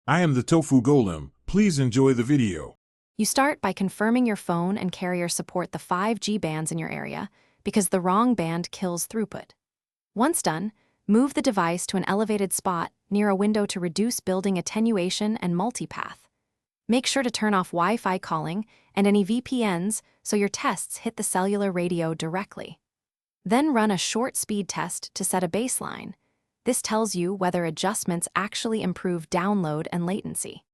I am the Tofu Golem. Please enjoy the video. You start by confirming your phone and carrier support the 5G bands in your area because the wrong band kills throughput. Once done, move the device to an elevated spot near a window to reduce building attenuation and multipath. Make sure to turn off Wi-Fi calling and any VPNs so your tests hit the cellular radio directly. Then run a short speed test to set a baseline. This tells you whether adjustments actually improve download and latency.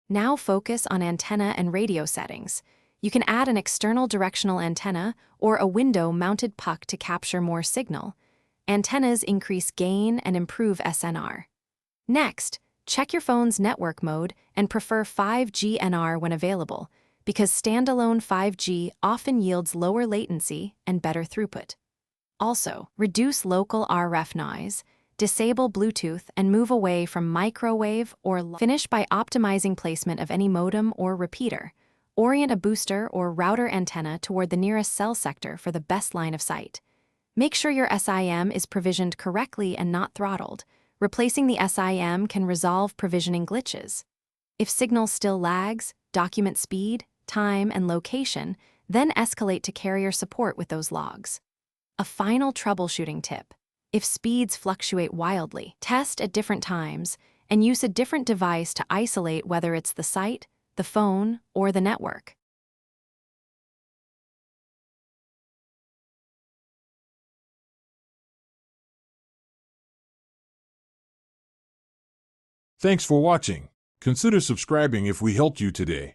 Now focus on antenna and radio settings. You can add an external directional antenna or a window-mounted puck to capture more signal. Antennas increase gain and improve SNR. Next, check your phone's network mode and prefer 5G NR when available, because standalone 5G often yields lower latency and better throughput. Also, reduce local RF noise, disable Bluetooth, and move away from microwave or finish by optimizing placement of any modem or repeater. Orient a booster or router antenna toward the nearest cell sector for the best line of sight. Make sure your SIM is provisioned correctly and not throttled. Replacing the SIM can resolve provisioning glitches. If signal still lags, document speed, time, and location, then escalate to carrier support with those logs. A final troubleshooting tip. If speeds fluctuate wildly, test at different times and use a different device to isolate whether it's the site, the phone, or the network. Thanks for watching. Consider subscribing if we helped you today.